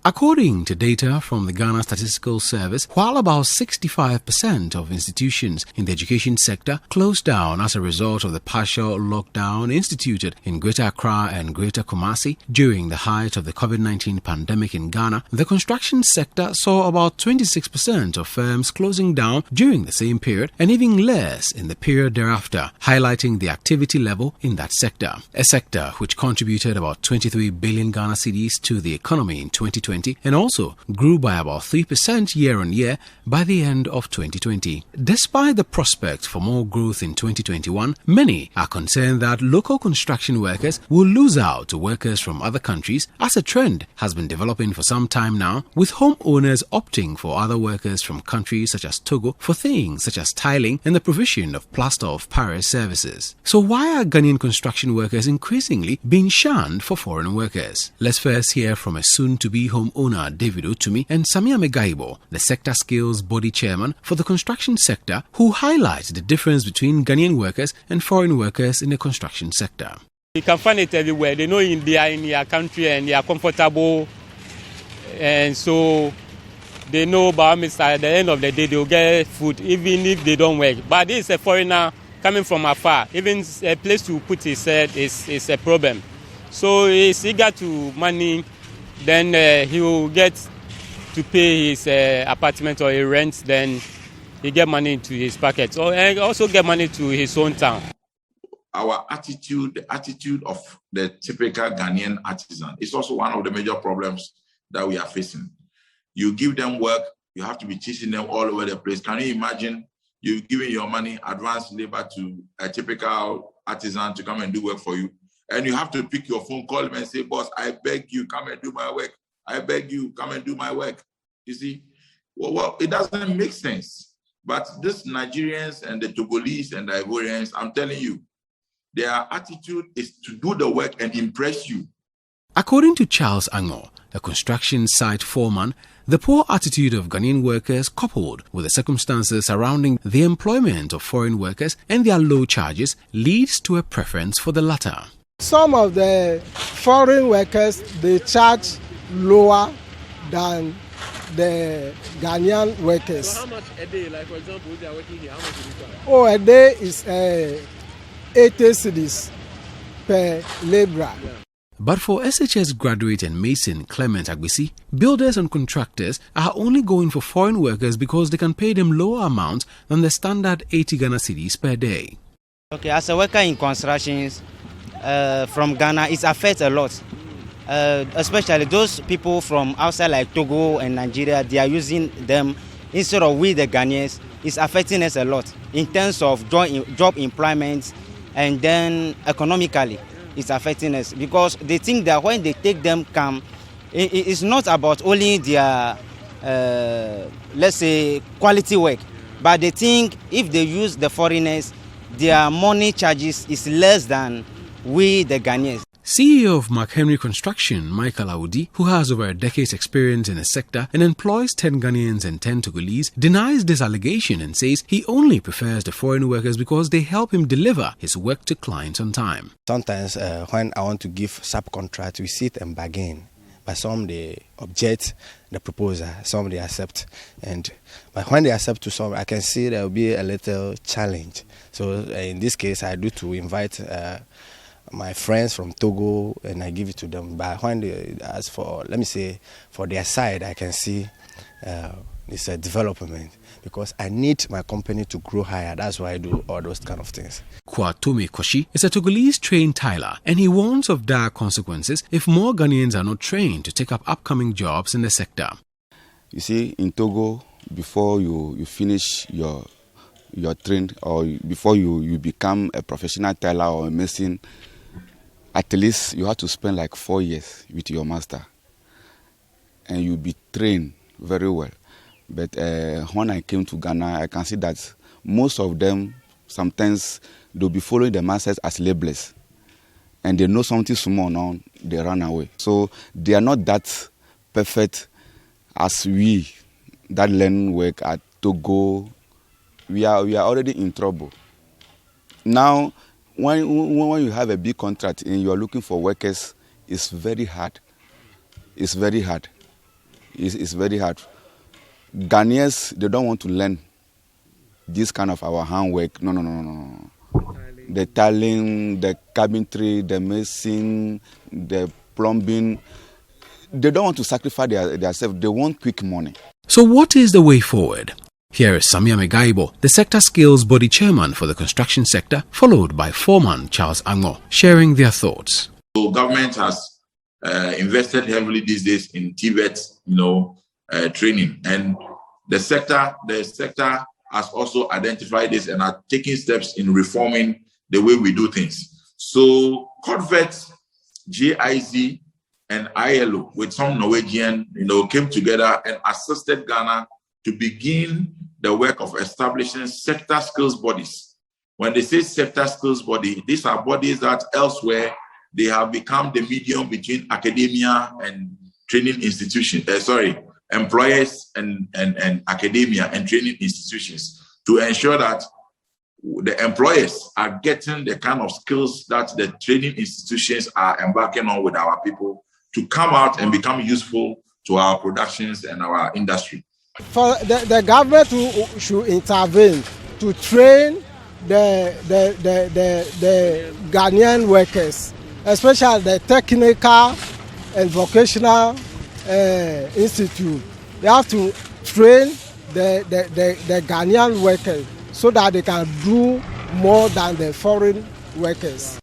According to data from the Ghana Statistical Service, while about 65% of institutions in the education sector closed down as a result of the partial lockdown instituted in Greater Accra and Greater Kumasi during the height of the COVID-19 pandemic in Ghana, the construction sector saw about 26% of firms closing down during the same period and even less in the period thereafter, highlighting the activity level in that sector. A sector which contributed about 23 billion Ghana cedis to the economy in 2020 and also grew by about 3% year-on-year by the end of 2020. Despite the prospect for more growth in 2021, many are concerned that local construction workers will lose out to workers from other countries, as a trend has been developing for some time now, with homeowners opting for other workers from countries such as Togo for things such as tiling and the provision of plaster of Paris services. So why are Ghanaian construction workers increasingly being shunned for foreign workers? Let's first hear from a soon-to-be homeowner David Otumi and Samia Megaibo, the sector skills body chairman for the construction sector, who highlight the difference between Ghanaian workers and foreign workers in the construction sector. You can find it everywhere. They know they are in their country and they are comfortable, and so they know about at the end of the day they will get food even if they don't work. But this is a foreigner coming from afar. Even a place to put his head is a problem. So he's eager to money. Then he will get to pay his apartment or a rent. Then he get money into his pocket, and also get money to his own town. Our attitude, the attitude of the typical Ghanaian artisan, is also one of the major problems that we are facing. You give them work, you have to be teaching them all over the place. Can you imagine you giving your money, advance labor to a typical artisan to come and do work for you? And you have to pick your phone, call him and say, boss, I beg you, come and do my work. I beg you, come and do my work. You see? Well, it doesn't make sense. But these Nigerians and the Togolese and the Ivorians, I'm telling you, their attitude is to do the work and impress you. According to Charles Ango, a construction site foreman, the poor attitude of Ghanaian workers, coupled with the circumstances surrounding the employment of foreign workers and their low charges, leads to a preference for the latter. Some of the foreign workers, they charge lower than the Ghanaian workers. So how much a day? Like, for example, if they are working here, how much is it? Oh, a day is 80 cedis per labourer. Yeah. But for SHS graduate and mason Clement Agbisi, builders and contractors are only going for foreign workers because they can pay them lower amounts than the standard 80 Ghana cedis per day. Okay, as a worker in constructions from Ghana, it affects a lot. Especially those people from outside like Togo and Nigeria, they are using them instead of we the Ghanaians. It's affecting us a lot in terms of job employment, and then economically it's affecting us because they think that when they take them it's not about only their let's say quality work, but they think if they use the foreigners, their money charges is less than we the Ghanaians. CEO of Mark Henry Construction, Michael Audi, who has over a decade's experience in the sector and employs 10 Ghanaians and 10 Togolese, denies this allegation and says he only prefers the foreign workers because they help him deliver his work to clients on time. Sometimes when I want to give subcontract, we sit and bargain. But some they object the proposal, some they accept. But when they accept to some, I can see there will be a little challenge. So in this case, I do to invite my friends from Togo and I give it to them. But when they ask for, let me say, for their side, I can see it's a development because I need my company to grow higher. That's why I do all those kind of things. Kwatome Koshi is a Togolese trained tiler, and he warns of dire consequences if more Ghanaians are not trained to take up upcoming jobs in the sector. You see, in Togo, before you finish your train or before you become a professional tiler or a mason, at least you have to spend like 4 years with your master and you'll be trained very well. But when I came to Ghana, I can see that most of them, sometimes they'll be following the masters as labelers. And they know something small now, they run away. So they are not that perfect as we that learn work at Togo. We are already in trouble. Now, when you have a big contract and you are looking for workers, it's very hard. It's very hard. It's very hard. Ghanaians, they don't want to learn this kind of our handwork. No. The tiling, the carpentry, the mason, the plumbing. They don't want to sacrifice themselves. They want quick money. So what is the way forward? Here is Samia Megaibo, the sector skills body chairman for the construction sector, followed by foreman Charles Ango, sharing their thoughts. So government has invested heavily these days in TVET, training, and the sector has also identified this and are taking steps in reforming the way we do things. So CODVET, GIZ, and ILO with some Norwegian, came together and assisted Ghana to begin the work of establishing sector skills bodies. When they say sector skills body, these are bodies that elsewhere they have become the medium between academia and training institutions. Employers and academia and training institutions, to ensure that the employers are getting the kind of skills that the training institutions are embarking on with our people to come out and become useful to our productions and our industry. For the government should intervene to train the Ghanaian workers, especially the technical and vocational institute. They have to train the Ghanaian workers so that they can do more than the foreign workers.